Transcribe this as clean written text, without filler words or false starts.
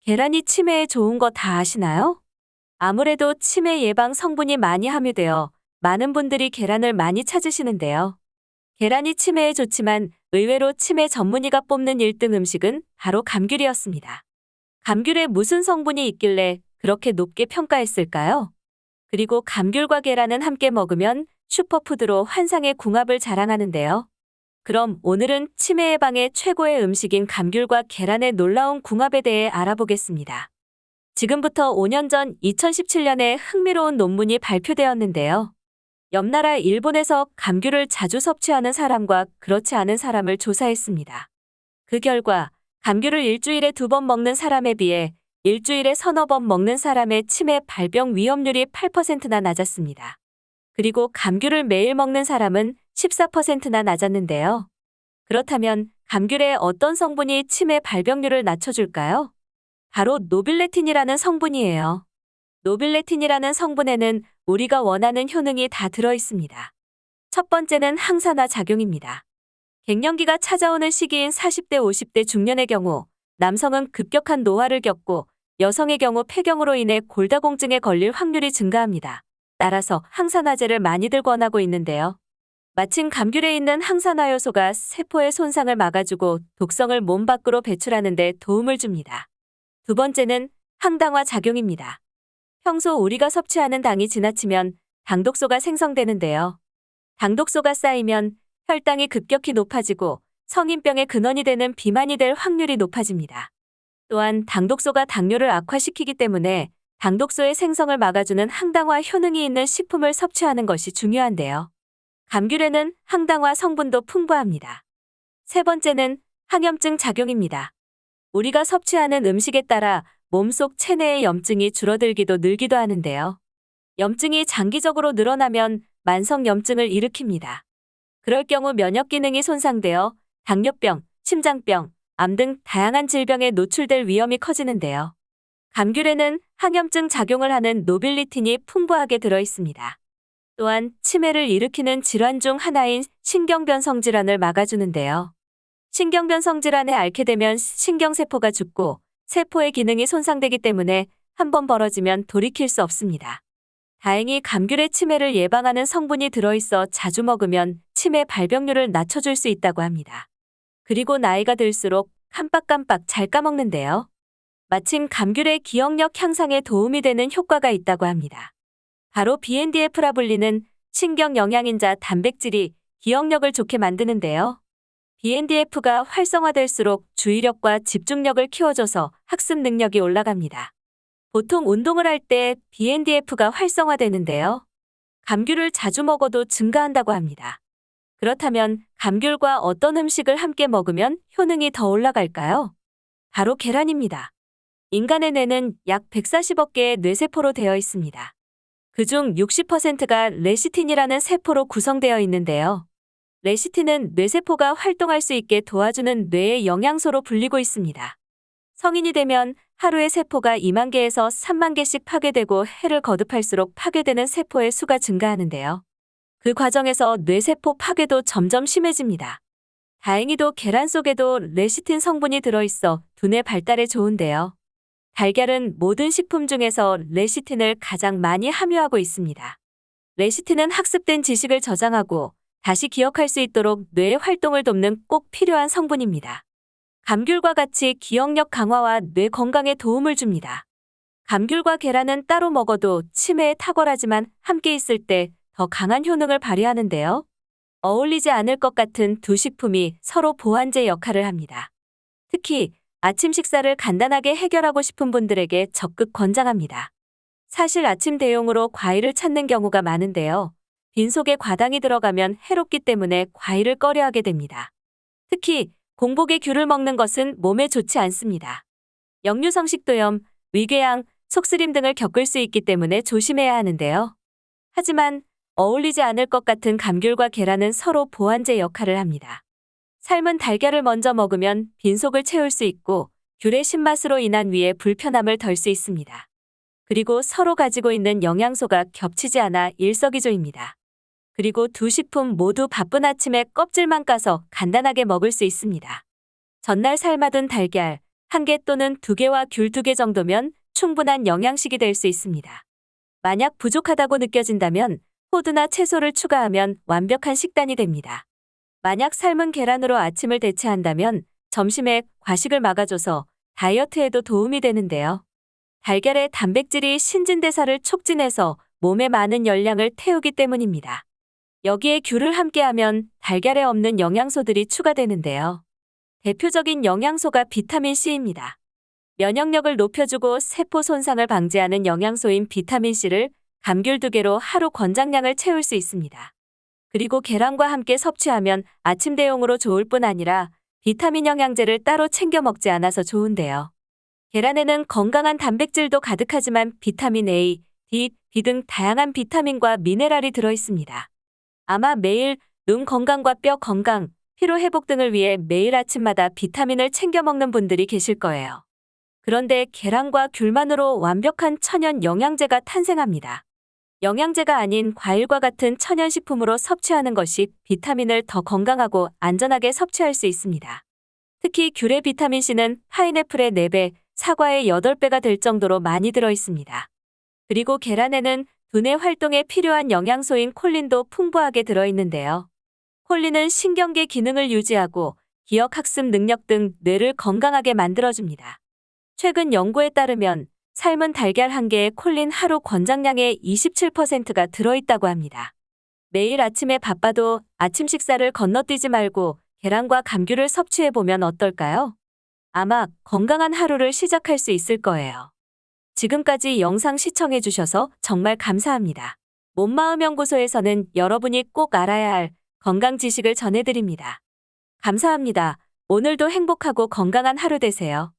계란이 치매에 좋은 거 다 아시나요? 아무래도 치매 예방 성분이 많이 함유되어 많은 분들이 계란을 많이 찾으시는데요. 계란이 치매에 좋지만 의외로 치매 전문의가 뽑는 1등 음식은 바로 감귤이었습니다. 감귤에 무슨 성분이 있길래 그렇게 높게 평가했을까요? 그리고 감귤과 계란은 함께 먹으면 슈퍼푸드로 환상의 궁합을 자랑하는데요. 그럼 오늘은 치매 예방의 최고의 음식인 감귤과 계란의 놀라운 궁합에 대해 알아보겠습니다. 지금부터 5년 전 2017년에 흥미로운 논문이 발표되었는데요. 옆나라 일본에서 감귤을 자주 섭취하는 사람과 그렇지 않은 사람을 조사했습니다. 그 결과 감귤을 일주일에 2번 먹는 사람에 비해 일주일에 서너 번 먹는 사람의 치매 발병 위험률이 8%나 낮았습니다. 그리고 감귤을 매일 먹는 사람은 14%나 낮았는데요. 그렇다면 감귤의 어떤 성분이 치매 발병률을 낮춰줄까요? 바로 노빌레틴이라는 성분이에요. 노빌레틴이라는 성분에는 우리가 원하는 효능이 다 들어있습니다. 첫 번째는 항산화 작용입니다. 갱년기가 찾아오는 시기인 40대, 50대 중년의 경우 남성은 급격한 노화를 겪고 여성의 경우 폐경으로 인해 골다공증에 걸릴 확률이 증가합니다. 따라서 항산화제를 많이들 권하고 있는데요. 마침 감귤에 있는 항산화 요소가 세포의 손상을 막아주고 독성을 몸 밖으로 배출하는 데 도움을 줍니다. 두 번째는 항당화 작용입니다. 평소 우리가 섭취하는 당이 지나치면 당독소가 생성되는데요. 당독소가 쌓이면 혈당이 급격히 높아지고 성인병의 근원이 되는 비만이 될 확률이 높아집니다. 또한 당독소가 당뇨를 악화시키기 때문에 당독소의 생성을 막아주는 항당화 효능이 있는 식품을 섭취하는 것이 중요한데요. 감귤에는 항당화 성분도 풍부합니다. 세 번째는 항염증 작용입니다. 우리가 섭취하는 음식에 따라 몸속 체내의 염증이 줄어들기도 늘기도 하는데요. 염증이 장기적으로 늘어나면 만성염증을 일으킵니다. 그럴 경우 면역 기능이 손상되어 당뇨병, 심장병, 암 등 다양한 질병에 노출될 위험이 커지는데요. 감귤에는 항염증 작용을 하는 노빌리틴이 풍부하게 들어있습니다. 또한 치매를 일으키는 질환 중 하나인 신경변성 질환을 막아주는데요. 신경변성 질환에 앓게 되면 신경세포가 죽고 세포의 기능이 손상되기 때문에 한번 벌어지면 돌이킬 수 없습니다. 다행히 감귤에 치매를 예방하는 성분이 들어있어 자주 먹으면 치매 발병률을 낮춰줄 수 있다고 합니다. 그리고 나이가 들수록 깜빡깜빡 잘 까먹는데요. 마침 감귤의 기억력 향상에 도움이 되는 효과가 있다고 합니다. 바로 BNDF라 불리는 신경영양인자 단백질이 기억력을 좋게 만드는데요. BNDF가 활성화될수록 주의력과 집중력을 키워줘서 학습 능력이 올라갑니다. 보통 운동을 할 때 BNDF가 활성화되는데요. 감귤을 자주 먹어도 증가한다고 합니다. 그렇다면 감귤과 어떤 음식을 함께 먹으면 효능이 더 올라갈까요? 바로 계란입니다. 인간의 뇌는 약 140억 개의 뇌세포로 되어 있습니다. 그중 60%가 레시틴이라는 세포로 구성되어 있는데요. 레시틴은 뇌세포가 활동할 수 있게 도와주는 뇌의 영양소로 불리고 있습니다. 성인이 되면 하루에 세포가 2만 개에서 3만 개씩 파괴되고 해를 거듭할수록 파괴되는 세포의 수가 증가하는데요. 그 과정에서 뇌세포 파괴도 점점 심해집니다. 다행히도 계란 속에도 레시틴 성분이 들어있어 두뇌 발달에 좋은데요. 달걀은 모든 식품 중에서 레시틴을 가장 많이 함유하고 있습니다. 레시틴은 학습된 지식을 저장하고 다시 기억할 수 있도록 뇌의 활동을 돕는 꼭 필요한 성분입니다. 감귤과 같이 기억력 강화와 뇌 건강에 도움을 줍니다. 감귤과 계란은 따로 먹어도 치매에 탁월하지만 함께 있을 때 더 강한 효능을 발휘하는데요. 어울리지 않을 것 같은 두 식품이 서로 보완제 역할을 합니다. 특히 아침 식사를 간단하게 해결하고 싶은 분들에게 적극 권장합니다. 사실 아침 대용으로 과일을 찾는 경우가 많은데요. 빈속에 과당이 들어가면 해롭기 때문에 과일을 꺼려하게 됩니다. 특히 공복에 귤을 먹는 것은 몸에 좋지 않습니다. 역류성식도염, 위궤양, 속쓰림 등을 겪을 수 있기 때문에 조심해야 하는데요. 하지만 어울리지 않을 것 같은 감귤과 계란은 서로 보완제 역할을 합니다. 삶은 달걀을 먼저 먹으면 빈속을 채울 수 있고 귤의 신맛으로 인한 위에 불편함을 덜 수 있습니다. 그리고 서로 가지고 있는 영양소가 겹치지 않아 일석이조입니다. 그리고 두 식품 모두 바쁜 아침에 껍질만 까서 간단하게 먹을 수 있습니다. 전날 삶아둔 달걀, 1개 또는 2개와 귤 2개 정도면 충분한 영양식이 될 수 있습니다. 만약 부족하다고 느껴진다면 호두나 채소를 추가하면 완벽한 식단이 됩니다. 만약 삶은 계란으로 아침을 대체한다면 점심에 과식을 막아줘서 다이어트에도 도움이 되는데요. 달걀의 단백질이 신진대사를 촉진해서 몸에 많은 열량을 태우기 때문입니다. 여기에 귤을 함께하면 달걀에 없는 영양소들이 추가되는데요. 대표적인 영양소가 비타민 C입니다. 면역력을 높여주고 세포 손상을 방지하는 영양소인 비타민 C를 감귤 2개로 하루 권장량을 채울 수 있습니다. 그리고 계란과 함께 섭취하면 아침 대용으로 좋을 뿐 아니라 비타민 영양제를 따로 챙겨 먹지 않아서 좋은데요. 계란에는 건강한 단백질도 가득하지만 비타민 A, D, B 등 다양한 비타민과 미네랄이 들어있습니다. 아마 매일 눈 건강과 뼈 건강, 피로 회복 등을 위해 매일 아침마다 비타민을 챙겨 먹는 분들이 계실 거예요. 그런데 계란과 귤만으로 완벽한 천연 영양제가 탄생합니다. 영양제가 아닌 과일과 같은 천연식품으로 섭취하는 것이 비타민을 더 건강하고 안전하게 섭취할 수 있습니다. 특히 귤의 비타민C는 파인애플의 4배, 사과의 8배가 될 정도로 많이 들어있습니다. 그리고 계란에는 두뇌 활동에 필요한 영양소인 콜린도 풍부하게 들어있는데요. 콜린은 신경계 기능을 유지하고 기억 학습 능력 등 뇌를 건강하게 만들어줍니다. 최근 연구에 따르면 삶은 달걀 1개에 콜린 하루 권장량의 27%가 들어있다고 합니다. 매일 아침에 바빠도 아침 식사를 건너뛰지 말고 계란과 감귤을 섭취해보면 어떨까요? 아마 건강한 하루를 시작할 수 있을 거예요. 지금까지 영상 시청해주셔서 정말 감사합니다. 몸마음연구소에서는 여러분이 꼭 알아야 할 건강 지식을 전해드립니다. 감사합니다. 오늘도 행복하고 건강한 하루 되세요.